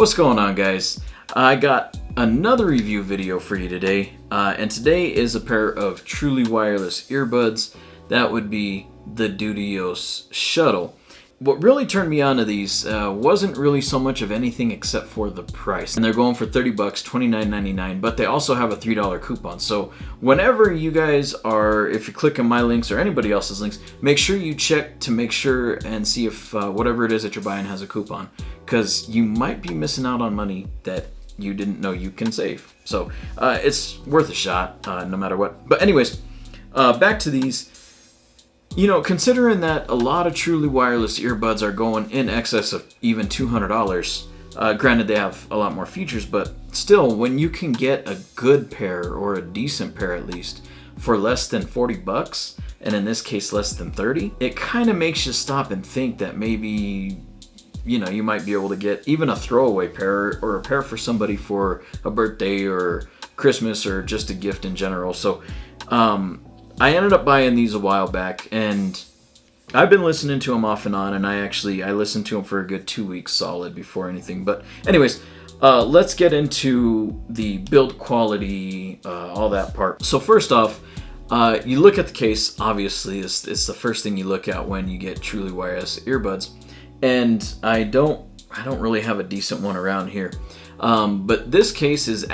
What's going on, guys? I got another review video for you today, and today is a pair of truly wireless earbuds. That would be the Dudios Shuttle. What really turned me on to these wasn't really so much of anything except for the price. And they're going for $30, $29.99, but they also have a $3 coupon. So whenever you guys are, if you're clicking my links or anybody else's links, make sure you check to make sure and see if whatever it is that you're buying has a coupon. Because you might be missing out on money that you didn't know you can save. So it's worth a shot no matter what. But anyways, back to these. You know, considering that a lot of truly wireless earbuds are going in excess of even $200, granted they have a lot more features, but still, when you can get a good pair, or a decent pair at least, for less than $40, and in this case less than $30, it kind of makes you stop and think that maybe, you know, you might be able to get even a throwaway pair, or a pair for somebody for a birthday or Christmas, or just a gift in general. So, I ended up buying these a while back, and I've been listening to them off and on, and I listened to them for a good 2 weeks solid before anything. But anyways, let's get into the build quality, all that part. So first off, you look at the case. Obviously, it's the first thing you look at when you get truly wireless earbuds, and I don't really have a decent one around here, but this case is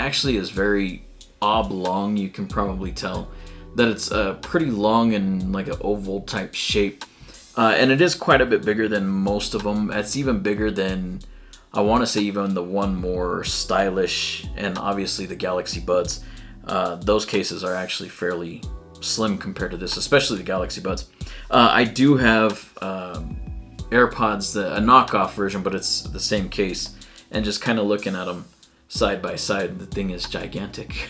very oblong. You can probably tell that it's pretty long and like an oval type shape, and it is quite a bit bigger than most of them. It's even bigger than, I want to say, even the one more stylish, and obviously the Galaxy Buds. Those cases are actually fairly slim compared to this, especially the Galaxy Buds. I do have AirPods, a knockoff version, but it's the same case, and just kind of looking at them side by side, the thing is gigantic.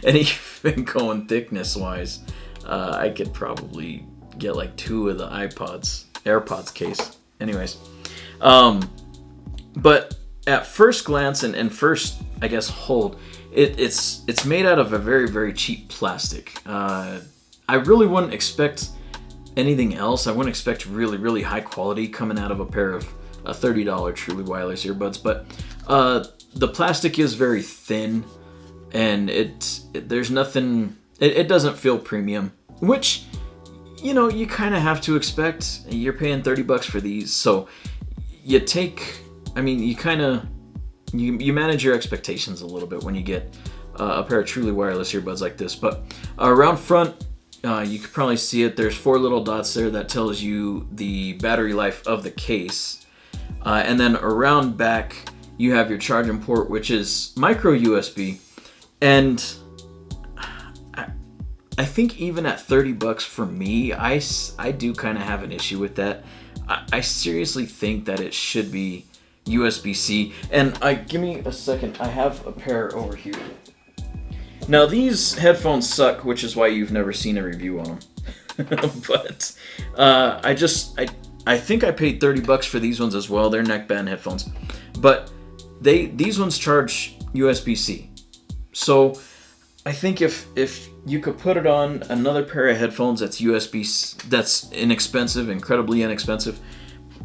And even going thickness wise, I could probably get like two of the AirPods case. Anyways, but at first glance and first, I guess, hold, it's made out of a very, very cheap plastic. I really wouldn't expect anything else. I wouldn't expect really, really high quality coming out of a pair of $30 truly wireless earbuds, but the plastic is very thin, and there's nothing. It doesn't feel premium, which, you know, you kind of have to expect. You're paying $30 for these, so you take. I mean, you manage your expectations a little bit when you get a pair of truly wireless earbuds like this. But around front, you could probably see it. There's 4 little dots there that tells you the battery life of the case, and then around back, you have your charging port, which is micro USB, and I think even at $30 for me, I do kind of have an issue with that. I seriously think that it should be USB-C. And give me a second. I have a pair over here. Now these headphones suck, which is why you've never seen a review on them. But I think I paid $30 for these ones as well. They're neckband headphones, but these ones charge USB-C. So I think if you could put it on another pair of headphones that's that's inexpensive, incredibly inexpensive,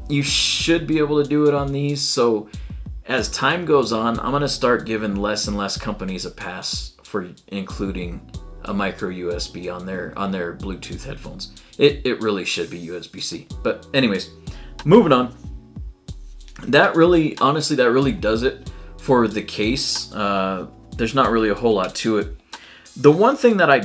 you should be able to do it on these. So as time goes on, I'm gonna start giving less and less companies a pass for including a micro USB on their Bluetooth headphones. It really should be USB-C. But anyways, moving on. That really does it for the case. There's not really a whole lot to it. The one thing that I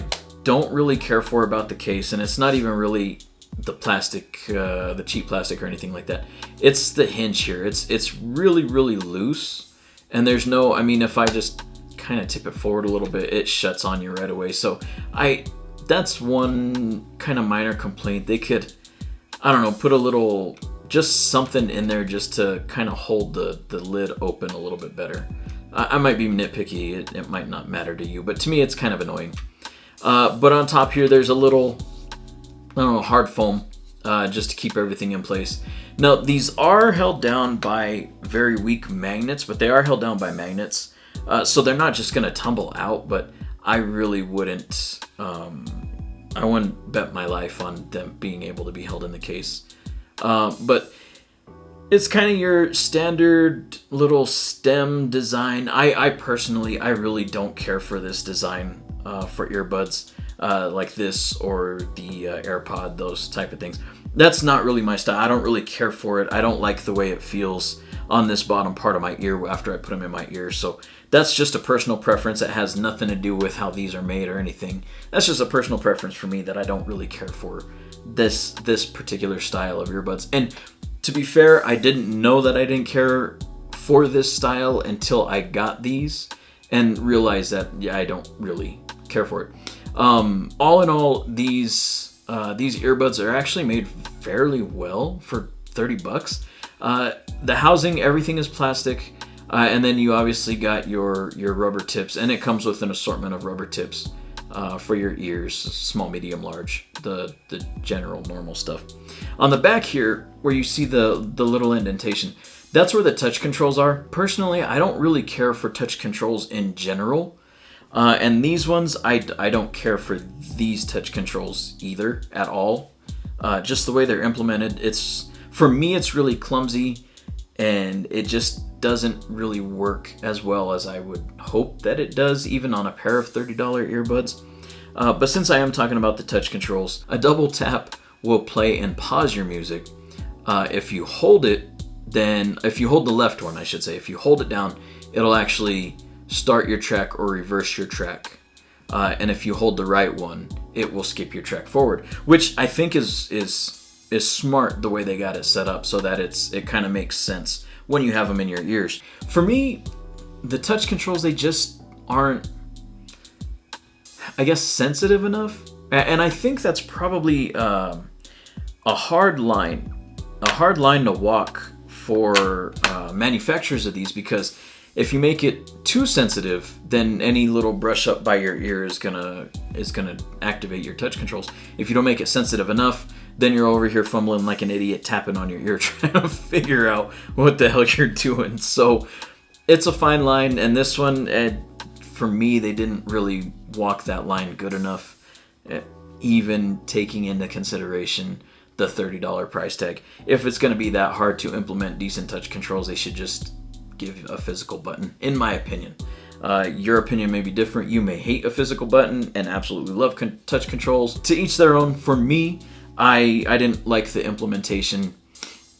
don't really care for about the case, and it's not even really the plastic, the cheap plastic or anything like that, it's the hinge here. It's really, really loose, and there's no, I mean, if I just kind of tip it forward a little bit, it shuts on you right away. So that's one kind of minor complaint. They could, I don't know, put a little, just something in there just to kind of hold the lid open a little bit better. I might be nitpicky, it might not matter to you, but to me it's kind of annoying. But on top here, there's a little, I don't know, hard foam, just to keep everything in place. Now, these are held down by very weak magnets, but they are held down by magnets. So they're not just gonna tumble out, but I really wouldn't, I wouldn't bet my life on them being able to be held in the case. But It's kind of your standard little stem design. I personally, I really don't care for this design for earbuds like this or the AirPod, those type of things. That's not really my style. I don't really care for it. I don't like the way it feels on this bottom part of my ear after I put them in my ear. So that's just a personal preference. It has nothing to do with how these are made or anything. That's just a personal preference for me that I don't really care for this particular style of earbuds. And to be fair, I didn't know that I didn't care for this style until I got these and realized that, yeah, I don't really care for it. All in all, these earbuds are actually made fairly well for 30 bucks. The housing, everything is plastic, and then you obviously got your rubber tips, and it comes with an assortment of rubber tips for your ears, small, medium, large, the general normal stuff. On the back here, where you see the little indentation, that's where the touch controls are. Personally, I don't really care for touch controls in general. And these ones, I don't care for these touch controls either at all. Just the way they're implemented, for me, it's really clumsy, and it just doesn't really work as well as I would hope that it does, even on a pair of $30 earbuds. But since I am talking about the touch controls, a double tap will play and pause your music. If you hold it, if you hold the left one, I should say, if you hold it down, it'll actually start your track or reverse your track. And if you hold the right one, it will skip your track forward, which I think is smart the way they got it set up, so that it kind of makes sense when you have them in your ears. For me, the touch controls, they just aren't, I guess, sensitive enough. And I think that's probably a hard line to walk for manufacturers of these, because if you make it too sensitive, then any little brush up by your ear is gonna activate your touch controls. If you don't make it sensitive enough, then you're over here fumbling like an idiot, tapping on your ear, trying to figure out what the hell you're doing. So it's a fine line, and this one, for me, they didn't really walk that line good enough, even taking into consideration the $30 price tag. If it's going to be that hard to implement decent touch controls, they should just give a physical button, in my opinion. Your opinion may be different. You may hate a physical button and absolutely love touch controls. To each their own. For me, I didn't like the implementation.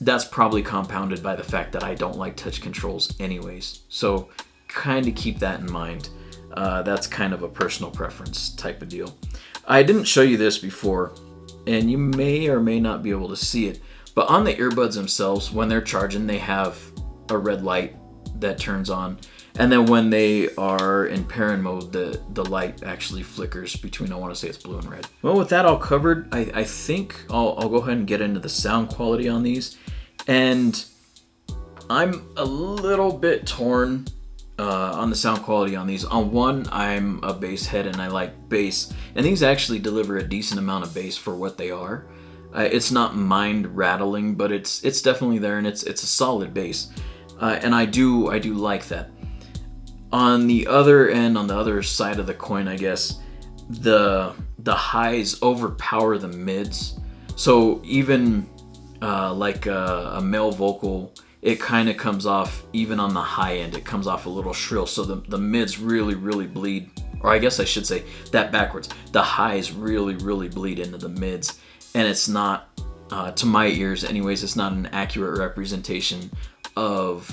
That's probably compounded by the fact that I don't like touch controls anyways. So kind of keep that in mind. That's kind of a personal preference type of deal. I didn't show you this before, and you may or may not be able to see it, but on the earbuds themselves, when they're charging, they have a red light that turns on, and then when they are in parent mode, the light actually flickers between, I want to say it's blue and red. Well, with that all covered, I think I'll go ahead and get into the sound quality on these. And I'm a little bit torn on the sound quality on these. On one, I'm a bass head and I like bass, and these actually deliver a decent amount of bass for what they are. It's not mind rattling, but it's definitely there, and it's a solid bass, and I do like that. On the other end, on the other side of the coin, I guess, the highs overpower the mids. So even like a male vocal, it kind of comes off, even on the high end, it comes off a little shrill. So the mids really bleed, or I guess I should say that backwards. The highs really bleed into the mids, and it's not, to my ears anyways, it's not an accurate representation of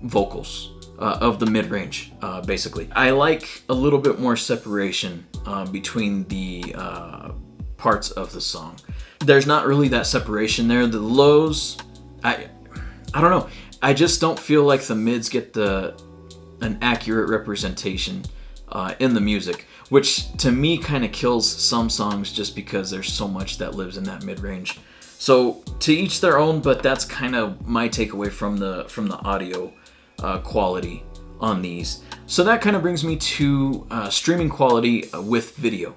vocals, of the mid-range, basically. I like a little bit more separation between the parts of the song. There's not really that separation there. The lows, I don't know. I just don't feel like the mids get an accurate representation in the music, which to me kind of kills some songs just because there's so much that lives in that mid-range. So to each their own, but that's kind of my takeaway from the audio quality on these. So that kind of brings me to streaming quality with video.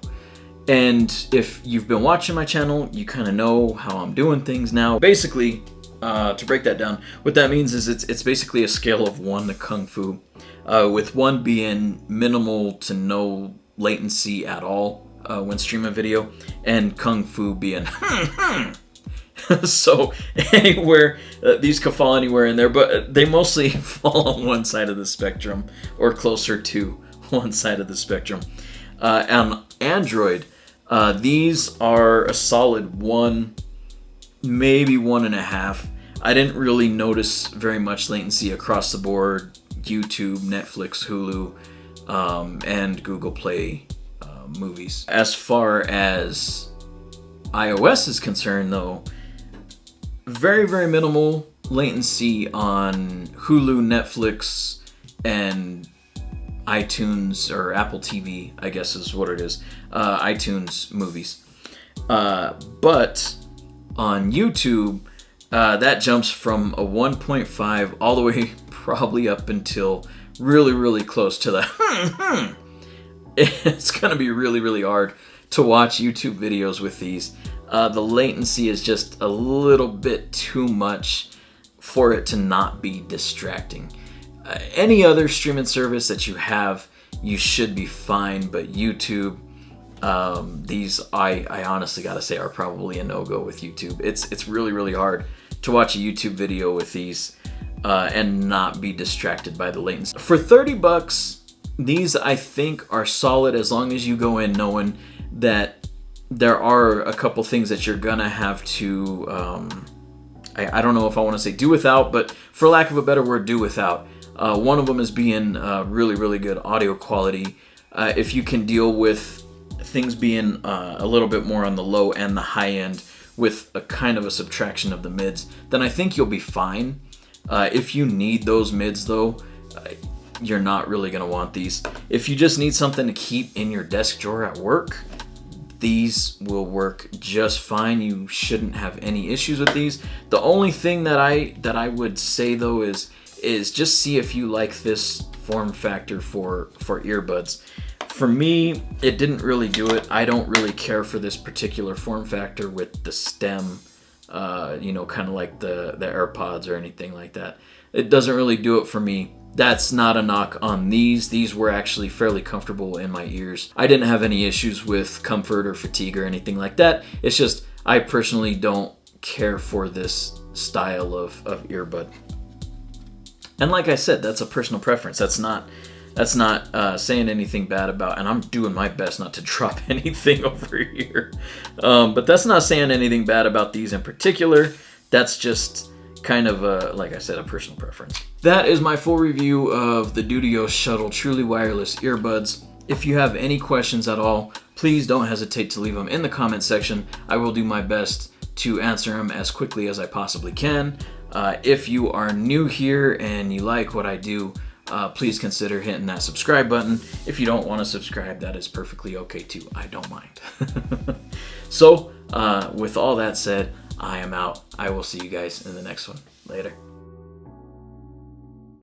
And if you've been watching my channel, you kind of know how I'm doing things now. Basically, to break that down, what that means is it's basically a scale of 1 to Kung Fu, with 1 being minimal to no latency at all when streaming video, and Kung Fu being So anywhere, these could fall anywhere in there, but they mostly fall on one side of the spectrum, or closer to one side of the spectrum. On Android, these are a solid 1, maybe 1.5. I didn't really notice very much latency across the board. YouTube, Netflix, Hulu, and Google Play movies. As far as iOS is concerned, though, very, very minimal latency on Hulu, Netflix, and iTunes, or Apple TV, I guess is what it is, iTunes movies. But on YouTube, that jumps from a 1.5 all the way probably up until really, really close to the It's going to be really, really hard to watch YouTube videos with these. The latency is just a little bit too much for it to not be distracting. Any other streaming service that you have, you should be fine, but YouTube, these I honestly gotta say are probably a no-go with YouTube. It's really, really hard to watch a YouTube video with these and not be distracted by the latency. For $30, these I think are solid as long as you go in knowing that there are a couple things that you're gonna have to, I don't know if I want to say do without, but for lack of a better word, do without. One of them is being really, really good audio quality. If you can deal with things being a little bit more on the low and the high end with a kind of a subtraction of the mids, then I think you'll be fine. If you need those mids though, you're not really going to want these. If you just need something to keep in your desk drawer at work, these will work just fine. You shouldn't have any issues with these. The only thing that I would say though is just see if you like this form factor for earbuds. For me, it didn't really do it. I don't really care for this particular form factor with the stem, kind of like the AirPods or anything like that. It doesn't really do it for me. That's not a knock on these. These were actually fairly comfortable in my ears. I didn't have any issues with comfort or fatigue or anything like that. It's just I personally don't care for this style of earbud. And like I said, that's a personal preference. That's not saying anything bad about, and I'm doing my best not to drop anything over here. But that's not saying anything bad about these in particular. That's just kind of like I said, a personal preference. That is my full review of the Dudios Shuttle Truly Wireless Earbuds. If you have any questions at all, please don't hesitate to leave them in the comment section. I will do my best to answer them as quickly as I possibly can. If you are new here and you like what I do, please consider hitting that subscribe button. If you don't want to subscribe, that is perfectly okay too. I don't mind. So, with all that said, I am out. I will see you guys in the next one. Later.